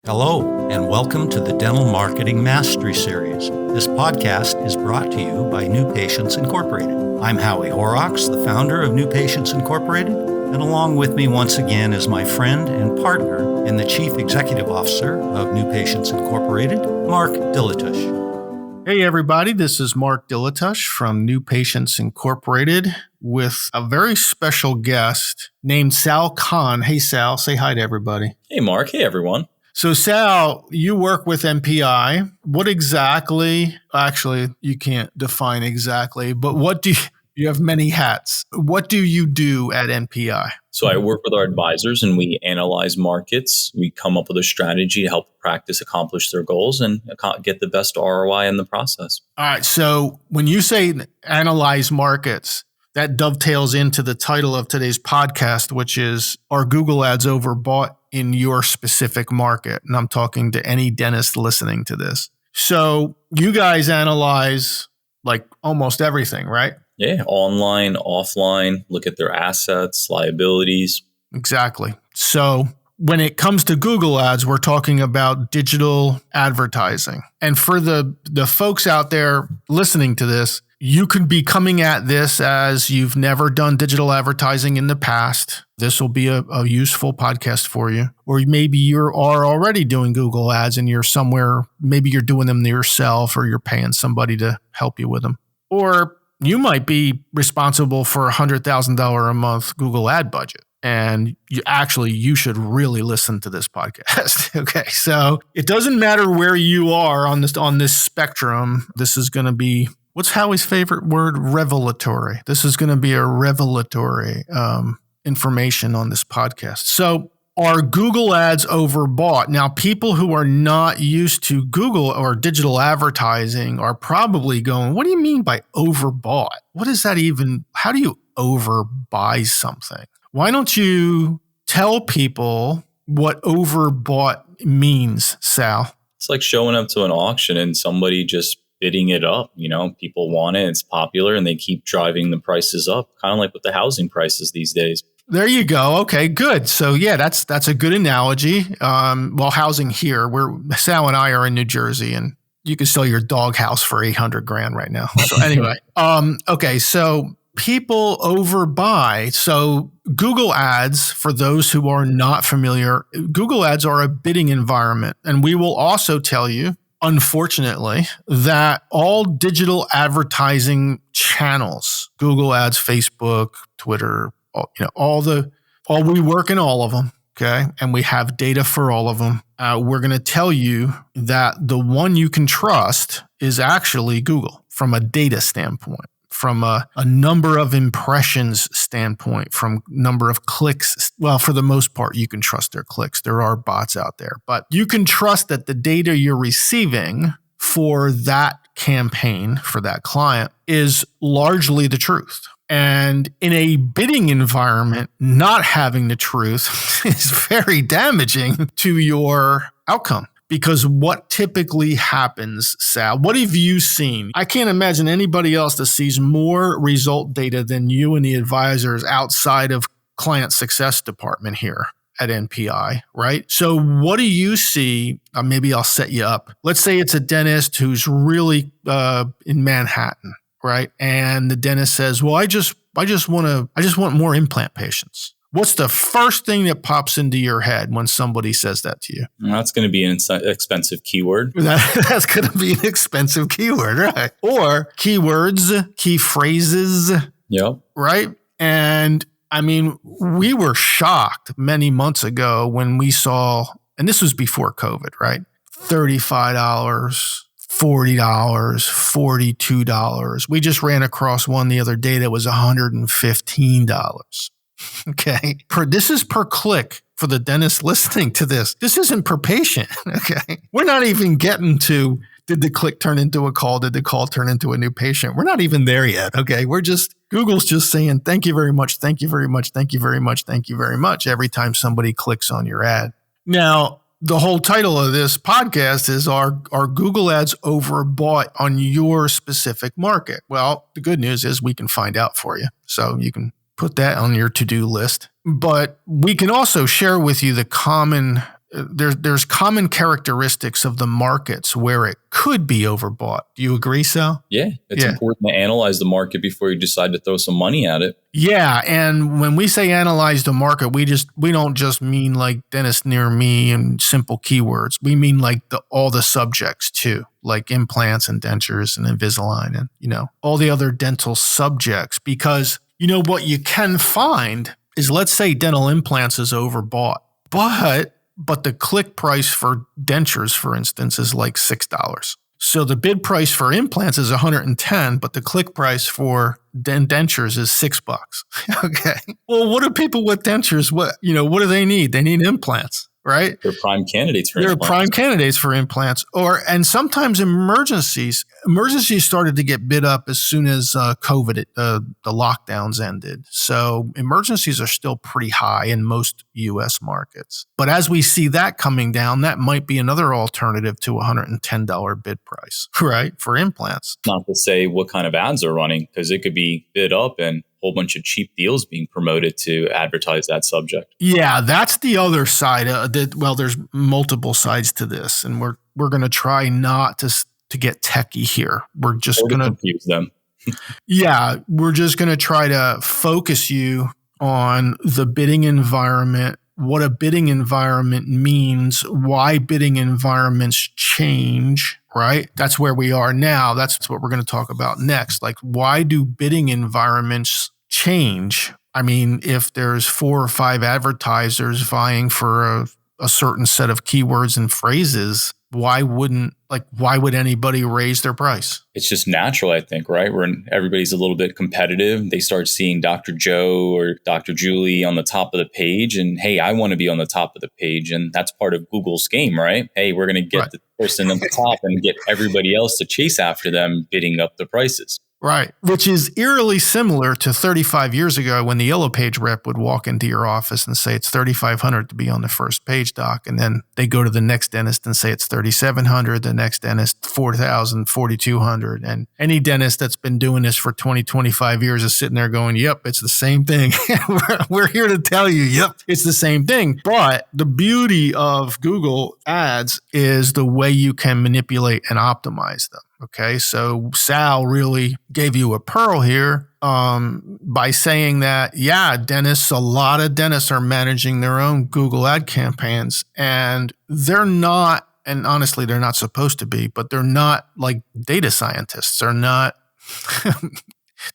Hello, and welcome to the Dental Marketing Mastery Series. This podcast is brought to you by New Patients Incorporated. I'm Howie Horrocks, the founder of New Patients Incorporated, and along with me once again is my friend and partner and the Chief Executive Officer of New Patients Incorporated, Mark Dilatush. Hey everybody, this is Mark Dilatush from New Patients Incorporated with a very special guest named Sal Khan. Hey Sal, say hi to everybody. Hey Mark, hey everyone. So Sal, you work with MPI. What exactly, actually you can't define exactly, but you have many hats. What do you do at MPI? So I work with our advisors and we analyze markets. We come up with a strategy to help practice accomplish their goals and get the best ROI in the process. All right. So when you say analyze markets, that dovetails into the title of today's podcast, which is, are Google ads overbought in your specific market? And I'm talking to any dentist listening to this. So you guys analyze like almost everything, right? Yeah, online, offline, look at their assets, liabilities. Exactly. So when it comes to Google ads, we're talking about digital advertising. And for the folks out there listening to this, you could be coming at this as you've never done digital advertising in the past. This will be a useful podcast for you. Or maybe you are already doing Google ads and you're somewhere, maybe you're doing them yourself or you're paying somebody to help you with them. Or you might be responsible for $100,000 a month Google ad budget. And you should really listen to this podcast. Okay. So it doesn't matter where you are on this spectrum. This is going to be, what's Howie's favorite word? Revelatory. This is going to be a revelatory information on this podcast. So are Google ads overbought? Now, people who are not used to Google or digital advertising are probably going, what do you mean by overbought? What is that even? How do you overbuy something? Why don't you tell people what overbought means, Sal? It's like showing up to an auction and somebody just bidding it up. You know, people want it, it's popular, and they keep driving the prices up, kind of like with the housing prices these days. There you go. Okay, good. So yeah, that's a good analogy. Well, housing here, Sal and I are in New Jersey, and you can sell your dog house for $800,000 right now. So anyway, okay, so people overbuy. So Google ads, for those who are not familiar, Google ads are a bidding environment, and we will also tell you, unfortunately, that all digital advertising channels, Google ads, Facebook, Twitter, we work in all of them, okay? And we have data for all of them. We're going to tell you that the one you can trust is actually Google from a data standpoint, from a number of impressions standpoint, from number of clicks. Well, for the most part, you can trust their clicks. There are bots out there, but you can trust that the data you're receiving for that campaign, for that client, is largely the truth. And in a bidding environment, not having the truth is very damaging to your outcome. Because what typically happens, Sal, what have you seen? I can't imagine anybody else that sees more result data than you and the advisors outside of client success department here at NPI, right? So what do you see? Maybe I'll set you up. Let's say it's a dentist who's really in Manhattan, right? And the dentist says, well, I just want more implant patients. What's the first thing that pops into your head when somebody says that to you? That's going to be an expensive keyword. That's going to be an expensive keyword, right? Or keywords, key phrases, yep. Right? And I mean, we were shocked many months ago when we saw, and this was before COVID, right? $35, $40, $42. We just ran across one the other day that was $115. Okay. This is per click for the dentist listening to this. This isn't per patient. Okay. We're not even getting to, did the click turn into a call? Did the call turn into a new patient? We're not even there yet. Okay. Google's just saying, thank you very much. Thank you very much. Thank you very much. Thank you very much. Every time somebody clicks on your ad. Now, the whole title of this podcast is, are Google ads overbought on your specific market? Well, the good news is we can find out for you. So you can put that on your to-do list. But we can also share with you the common there's common characteristics of the markets where it could be overbought. Do you agree, Sal? Yeah, it's important to analyze the market before you decide to throw some money at it. Yeah, and when we say analyze the market, we don't just mean like dentist near me and simple keywords. We mean like all the subjects too, like implants and dentures and Invisalign and all the other dental subjects. Because what you can find is, let's say dental implants is overbought, but the click price for dentures, for instance, is like $6. So the bid price for implants is $110, but the click price for dentures is $6. Okay. Well, what do people with dentures? What do they need? They need implants, right? They're prime candidates for implants. They're prime candidates for implants. And sometimes emergencies started to get bid up as soon as COVID, the lockdowns ended. So emergencies are still pretty high in most U.S. markets. But as we see that coming down, that might be another alternative to $110 bid price, right, for implants. Not to say what kind of ads are running, because it could be bid up and whole bunch of cheap deals being promoted to advertise that subject. Yeah, that's the other side. There's multiple sides to this, and we're going to try not to get techie here. We're just going to confuse them. Yeah, we're just going to try to focus you on the bidding environment, what a bidding environment means, why bidding environments change, right? That's where we are now. That's what we're going to talk about next. Like, why do bidding environments change? I mean, if there's 4 or 5 advertisers vying for a certain set of keywords and phrases, why would anybody raise their price? It's just natural, I think, right? When everybody's a little bit competitive, they start seeing Dr. Joe or Dr. Julie on the top of the page, and hey, I want to be on the top of the page. And that's part of Google's game, right? Hey, we're going to get the person on the top and get everybody else to chase after them, bidding up the prices. Right. Which is eerily similar to 35 years ago when the Yellow Page rep would walk into your office and say it's $3,500 to be on the first page, doc. And then they go to the next dentist and say it's $3,700, the next dentist, $4,000, $4,200. And any dentist that's been doing this for 20, 25 years is sitting there going, yep, it's the same thing. We're here to tell you, yep, it's the same thing. But the beauty of Google ads is the way you can manipulate and optimize them. Okay, so Sal really gave you a pearl here by saying that, a lot of dentists are managing their own Google ad campaigns, and they're not, and honestly, they're not supposed to be, but they're not like data scientists. They're not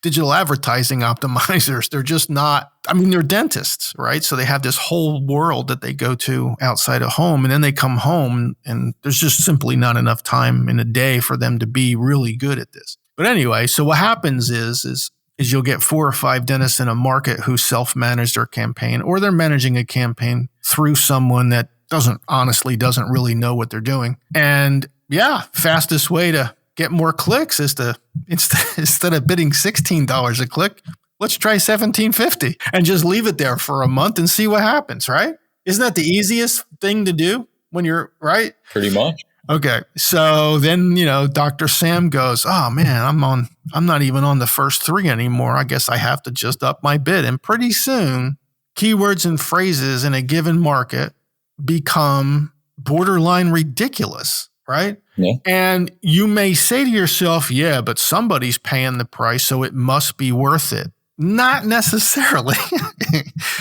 digital advertising optimizers. They're just not, they're dentists, right? So they have this whole world that they go to outside of home, and then they come home and there's just simply not enough time in a day for them to be really good at this. But anyway, so what happens is you'll get 4 or 5 dentists in a market who self-manage their campaign, or they're managing a campaign through someone that doesn't really know what they're doing. And fastest way to get more clicks is to, instead of bidding $16 a click, let's try $17.50 and just leave it there for a month and see what happens, right? Isn't that the easiest thing to do when you're right? Pretty much. Okay. So then, Dr. Sam goes, oh man, I'm not even on the first 3 anymore. I guess I have to just up my bid. And pretty soon, keywords and phrases in a given market become borderline ridiculous, right? Yeah. And you may say to yourself, but somebody's paying the price, so it must be worth it. Not necessarily,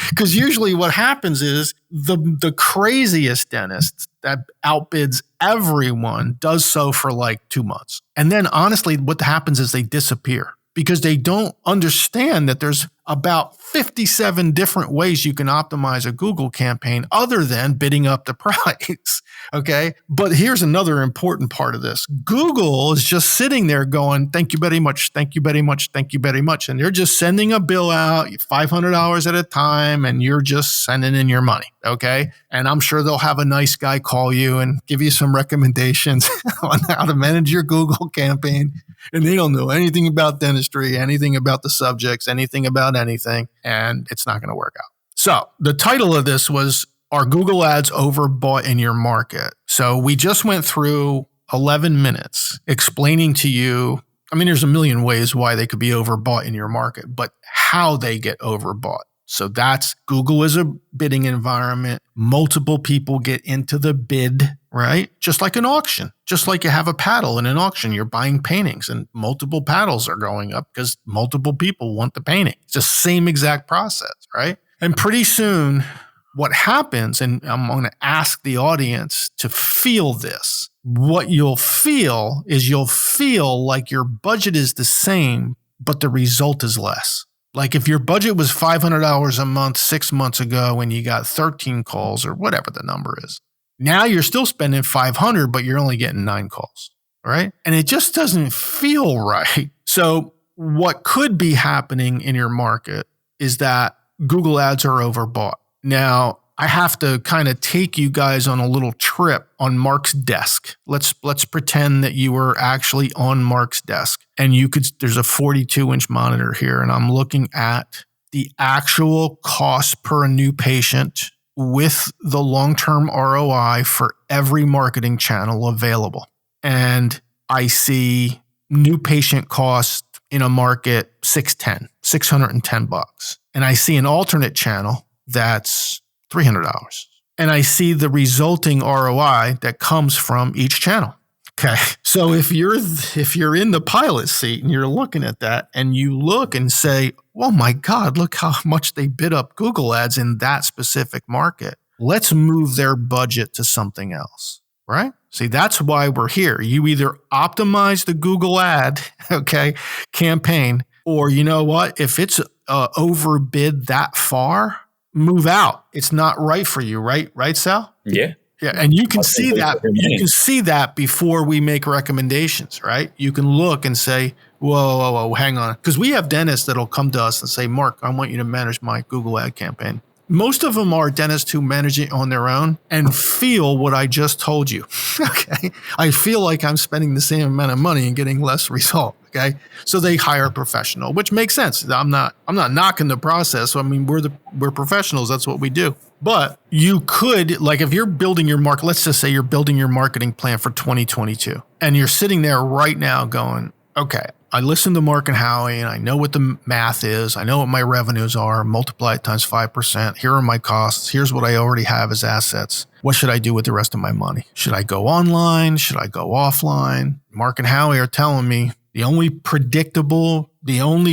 because usually what happens is the craziest dentist that outbids everyone does so for like 2 months. And then honestly, what happens is they disappear because they don't understand that there's about 57 different ways you can optimize a Google campaign other than bidding up the price. Okay. But here's another important part of this. Google is just sitting there going, thank you very much. Thank you very much. Thank you very much. And they're just sending a bill out $500 at a time, and you're just sending in your money. Okay. And I'm sure they'll have a nice guy call you and give you some recommendations on how to manage your Google campaign. And they don't know anything about dentistry, anything about the subjects, anything about anything, and it's not going to work out. So the title of this was, are Google ads overbought in your market? So we just went through 11 minutes explaining to you, there's a million ways why they could be overbought in your market, but how they get overbought. So that's Google is a bidding environment. Multiple people get into the bid, right? Just like an auction, just like you have a paddle in an auction, you're buying paintings and multiple paddles are going up because multiple people want the painting. It's the same exact process, right? And pretty soon what happens, and I'm going to ask the audience to feel this, what you'll feel is you'll feel like your budget is the same, but the result is less. Like if your budget was $500 a month 6 months ago and you got 13 calls or whatever the number is, now you're still spending $500, but you're only getting 9 calls, right? And it just doesn't feel right. So what could be happening in your market is that Google ads are overbought. Now, I have to kind of take you guys on a little trip on Mark's desk. Let's pretend that you were actually on Mark's desk and there's a 42-inch monitor here and I'm looking at the actual cost per new patient with the long-term ROI for every marketing channel available. And I see new patient cost in a market $610. And I see an alternate channel that's $300. And I see the resulting ROI that comes from each channel. Okay. So if you're in the pilot seat and you're looking at that and you look and say, oh my God, look how much they bid up Google ads in that specific market. Let's move their budget to something else, right? See, that's why we're here. You either optimize the Google ad, campaign, or you know what? If it's overbid that far, move out. It's not right for you, right? Right, Sal? Yeah. Yeah. And you can see that. You can see that before we make recommendations, right? You can look and say, whoa, hang on. Because we have dentists that'll come to us and say, Mark, I want you to manage my Google ad campaign. Most of them are dentists who manage it on their own and feel what I just told you. Okay. I feel like I'm spending the same amount of money and getting less result. Okay. So they hire a professional, which makes sense. I'm not knocking the process. I mean, we're professionals. That's what we do. But you could, like if you're building your market, let's just say you're building your marketing plan for 2022 and you're sitting there right now going, okay, I listened to Mark and Howie and I know what the math is. I know what my revenues are. Multiply it times 5%. Here are my costs. Here's what I already have as assets. What should I do with the rest of my money? Should I go online? Should I go offline? Mark and Howie are telling me the only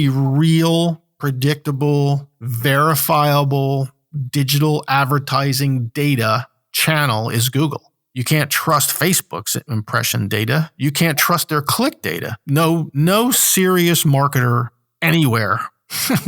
real, predictable, verifiable digital advertising data channel is Google. You can't trust Facebook's impression data. You can't trust their click data. No serious marketer anywhere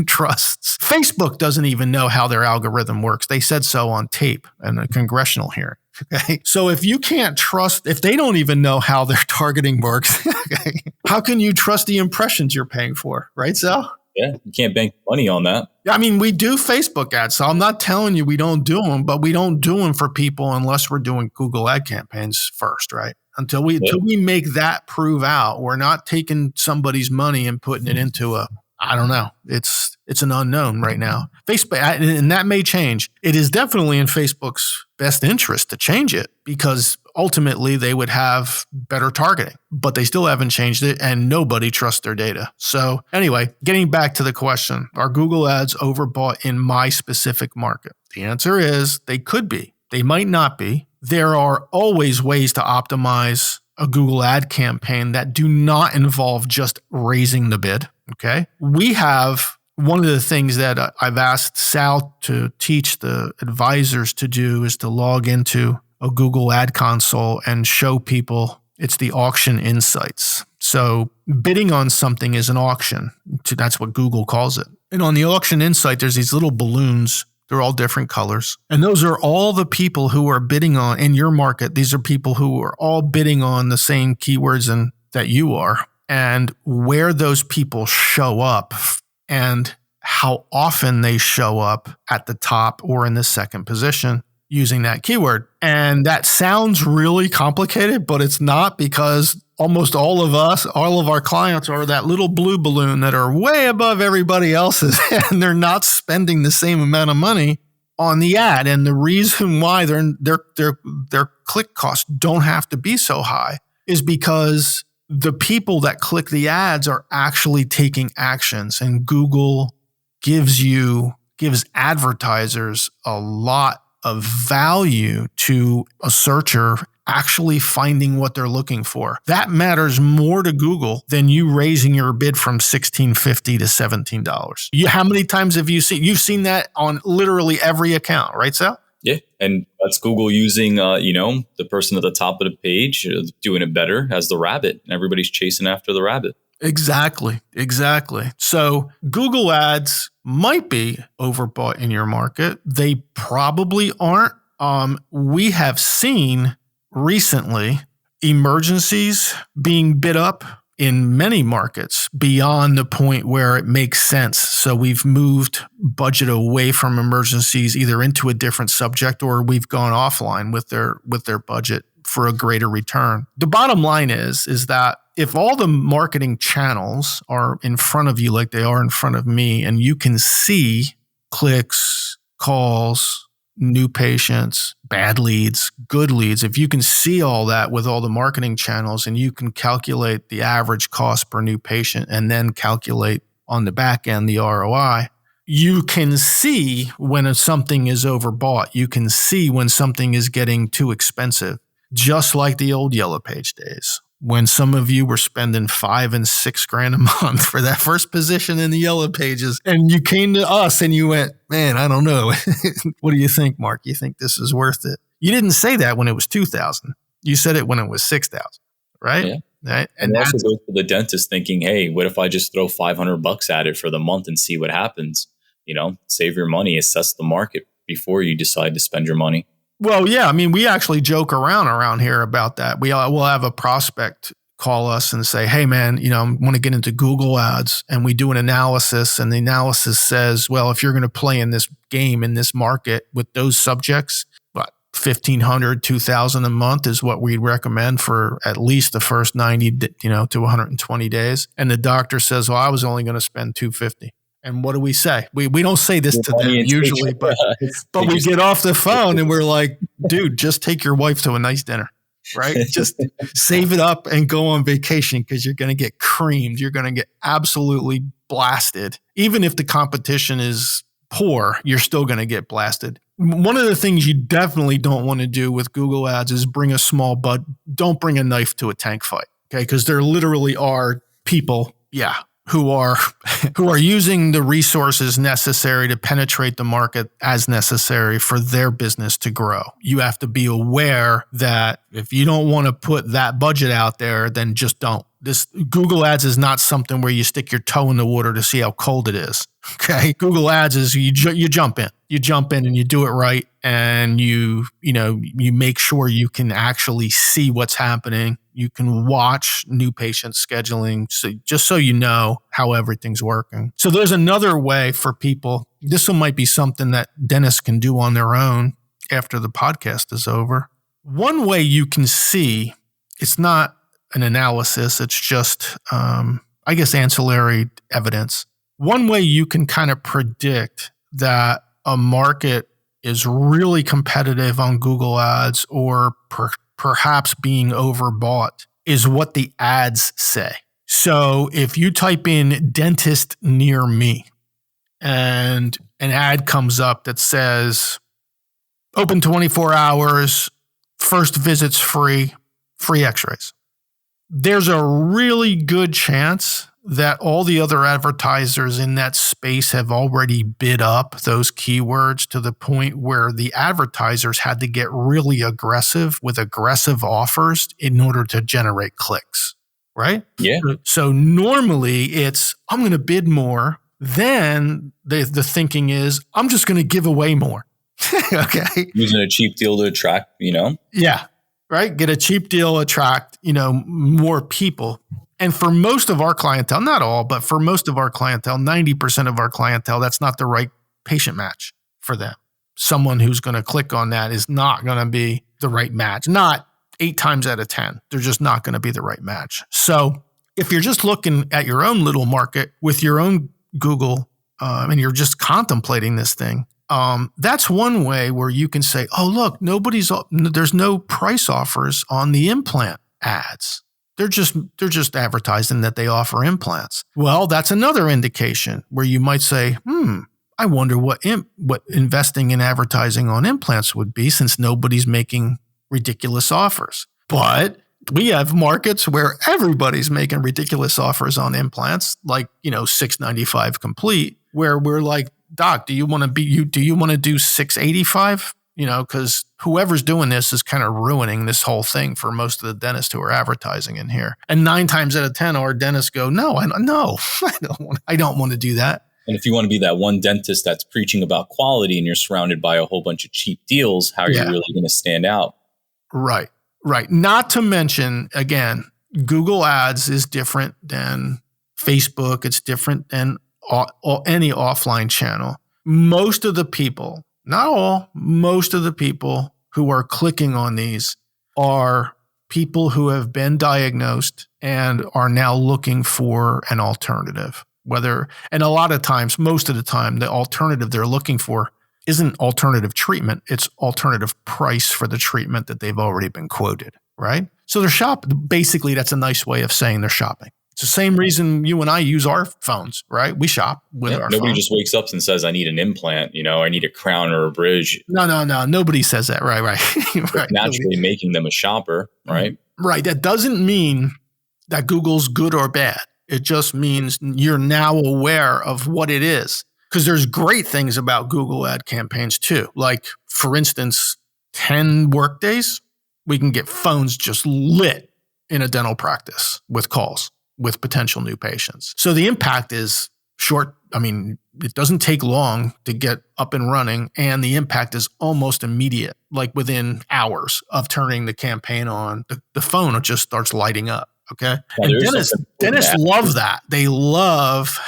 trusts. Facebook doesn't even know how their algorithm works. They said so on tape in a congressional hearing. Okay. So if you can't trust, if they don't even know how their targeting works, okay, how can you trust the impressions you're paying for? Right, Sal? Yeah, you can't bank money on that. I mean, we do Facebook ads, so I'm not telling you we don't do them, but we don't do them for people unless we're doing Google ad campaigns first, right? Until we make that prove out, we're not taking somebody's money and putting it into I don't know. It's an unknown right now. Facebook, and that may change. It is definitely in Facebook's best interest to change it because ultimately they would have better targeting, but they still haven't changed it and nobody trusts their data. So anyway, getting back to the question, are Google ads overbought in my specific market? The answer is they could be. They might not be. There are always ways to optimize a Google ad campaign that do not involve just raising the bid. Okay. We have one of the things that I've asked Sal to teach the advisors to do is to log into a Google ad console and show people it's the auction insights. So bidding on something is an auction. That's what Google calls it. And on the auction insight, there's these little balloons. They're all different colors. And those are all the people who are bidding on in your market. These are people who are all bidding on the same keywords that you are. And where those people show up and how often they show up at the top or in the second position using that keyword. And that sounds really complicated, but it's not because almost all of our clients are that little blue balloon that are way above everybody else's and they're not spending the same amount of money on the ad. And the reason why their click costs don't have to be so high is because the people that click the ads are actually taking actions, and Google gives you gives advertisers a lot of value to a searcher actually finding what they're looking for. That matters more to Google than you raising your bid from $16.50 to $17. How many times have you seen? You've seen that on literally every account, right, Sal? Yeah, and that's Google using, the person at the top of the page doing it better as the rabbit. Everybody's chasing after the rabbit. Exactly. So Google ads might be overbought in your market. They probably aren't. We have seen recently emergencies being bid up in many markets beyond the point where it makes sense. So we've moved budget away from emergencies either into a different subject or we've gone offline with their budget for a greater return. The bottom line is that if all the marketing channels are in front of you like they are in front of me, and you can see clicks, calls, new patients, bad leads, good leads, if you can see all that with all the marketing channels and you can calculate the average cost per new patient and then calculate on the back end the ROI, you can see when something is overbought. You can see when something is getting too expensive, just like the old Yellow Page days, when some of you were spending $5,000 and $6,000 a month for that first position in the Yellow Pages, and you came to us and you went, man, I don't know. What do you think, Mark? You think this is worth it? You didn't say that when it was $2,000. You said it when it was $6,000, right? Yeah. Right? And also go to the dentist thinking, hey, what if I just throw $500 at it for the month and see what happens? Save your money, assess the market before you decide to spend your money. Well, yeah. I mean, we actually joke around here about that. We'll have a prospect call us and say, hey, man, I want to get into Google ads. And we do an analysis. And the analysis says, well, if you're going to play in this game, in this market with those subjects, what, $1,500, $2,000 a month is what we'd recommend for at least the first 90 to 120 days. And the doctor says, well, I was only going to spend $250. And what do we say? We don't say this to them usually, but we get off the phone and we're like, dude, just take your wife to a nice dinner, right? Just save it up and go on vacation because you're going to get creamed. You're going to get absolutely blasted. Even if the competition is poor, you're still going to get blasted. One of the things you definitely don't want to do with Google ads is bring a small bud. Don't bring a knife to a tank fight, okay? Because there literally are people, who are using the resources necessary to penetrate the market as necessary for their business to grow. You have to be aware that if you don't want to put that budget out there, then just don't. This Google ads is not something where you stick your toe in the water to see how cold it is. Okay. Google ads is you jump in. You jump in and you do it right. And you make sure you can actually see what's happening. You can watch new patient scheduling, so just so you know how everything's working. So there's another way for people. This might be something that dentists can do on their own after the podcast is over. One way you can see, it's not an analysis, it's just, ancillary evidence. One way you can kind of predict that a market is really competitive on Google ads or perhaps being overbought is what the ads say. So if you type in dentist near me and an ad comes up that says open 24 hours, first visit's free x-rays, there's a really good chance that all the other advertisers in that space have already bid up those keywords to the point where the advertisers had to get really aggressive with aggressive offers in order to generate clicks, right? Yeah. So normally it's, I'm going to bid more. Then the thinking is, I'm just going to give away more. Okay. Using a cheap deal to attract, Yeah. Right. Get a cheap deal, attract, more people. And for most of our clientele, not all, but for most of our clientele, 90% of our clientele, that's not the right patient match for them. Someone who's going to click on that is not going to be the right match. Not 8 times out of 10. They're just not going to be the right match. So if you're just looking at your own little market with your own Google and you're just contemplating this thing, that's one way where you can say, oh, look, there's no price offers on the implant ads. They're just advertising that they offer implants. Well, that's another indication where you might say, I wonder what investing in advertising on implants would be, since nobody's making ridiculous offers. But we have markets where everybody's making ridiculous offers on implants, like, $695 complete, where we're like, doc, do you want to do $685? Because whoever's doing this is kind of ruining this whole thing for most of the dentists who are advertising in here. And 9 times out of 10, our dentists go, no, I don't want to do that. And if you want to be that one dentist that's preaching about quality and you're surrounded by a whole bunch of cheap deals, how are you really going to stand out? Right. Not to mention, again, Google Ads is different than Facebook. It's different than any offline channel. Most of the people, not all, most of the people who are clicking on these are people who have been diagnosed and are now looking for an alternative. And a lot of times, most of the time, the alternative they're looking for isn't alternative treatment. It's alternative price for the treatment that they've already been quoted, right? So they're shopping. Basically, that's a nice way of saying they're shopping. It's the same reason you and I use our phones, right? We shop with our Nobody phones. just wakes up and says, I need an implant, I need a crown or a bridge. No. Nobody says that. Right. Right. Naturally making them a shopper, right? Right. That doesn't mean that Google's good or bad. It just means you're now aware of what it is. Because there's great things about Google ad campaigns too. Like, for instance, 10 work days, we can get phones just lit in a dental practice with calls with potential new patients. So the impact is short. I mean, it doesn't take long to get up and running, and the impact is almost immediate. Like within hours of turning the campaign on, the phone just starts lighting up. Okay. And dentists love that. They love,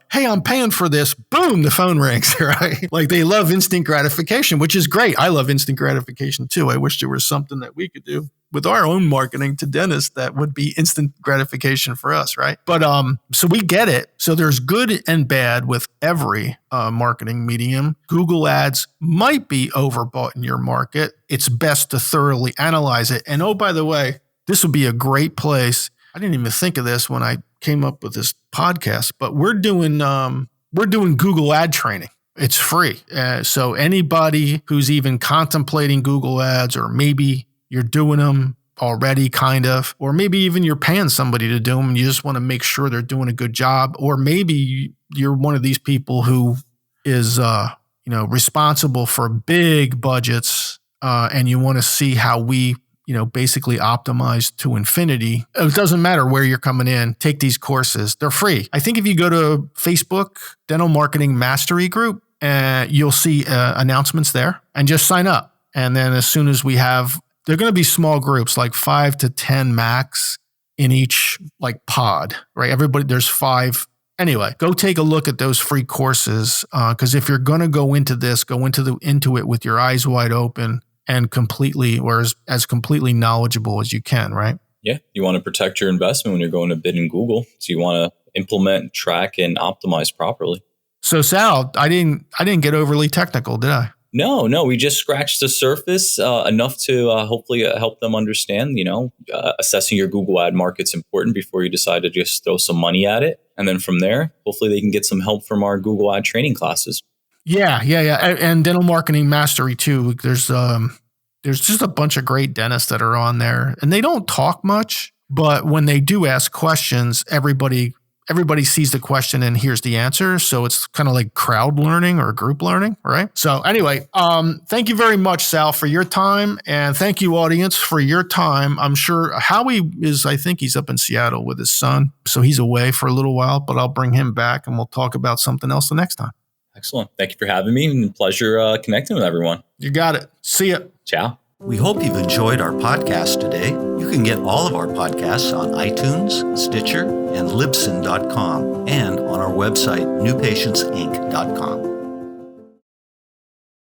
hey, I'm paying for this. Boom, the phone rings, right? Like, they love instant gratification, which is great. I love instant gratification too. I wish there was something that we could do with our own marketing to dentists that would be instant gratification for us, right? But so we get it. So there's good and bad with every marketing medium. Google ads might be overbought in your market. It's best to thoroughly analyze it. And oh, by the way, this would be a great place. I didn't even think of this when I came up with this podcast, but we're doing Google ad training. It's free. So anybody who's even contemplating Google ads, or maybe you're doing them already kind of, or maybe even you're paying somebody to do them and you just want to make sure they're doing a good job, or maybe you're one of these people who is responsible for big budgets and you want to see how we basically optimized to infinity. It doesn't matter where you're coming in. Take these courses. They're free. I think if you go to Facebook, Dental Marketing Mastery Group, you'll see announcements there, and just sign up. And then as soon as they're going to be small groups, like 5 to 10 max in each like pod, right? Everybody, there's 5. Anyway, go take a look at those free courses. Because if you're going to go into this, go into it with your eyes wide open and completely, or as completely knowledgeable as you can, right? Yeah. You want to protect your investment when you're going to bid in Google. So you want to implement, track, and optimize properly. So Sal, I didn't get overly technical, did I? No. We just scratched the surface enough to hopefully help them understand, assessing your Google ad market's important before you decide to just throw some money at it. And then from there, hopefully they can get some help from our Google ad training classes. Yeah. And Dental Marketing Mastery too. There's just a bunch of great dentists that are on there, and they don't talk much, but when they do ask questions, everybody sees the question and hears the answer. So it's kind of like crowd learning or group learning, right? So anyway, thank you very much, Sal, for your time. And thank you, audience, for your time. I'm sure Howie I think he's up in Seattle with his son. So he's away for a little while, but I'll bring him back and we'll talk about something else the next time. Excellent. Thank you for having me, and pleasure connecting with everyone. You got it. See ya. Ciao. We hope you've enjoyed our podcast today. You can get all of our podcasts on iTunes, Stitcher, and Libsyn.com, and on our website, newpatientsinc.com.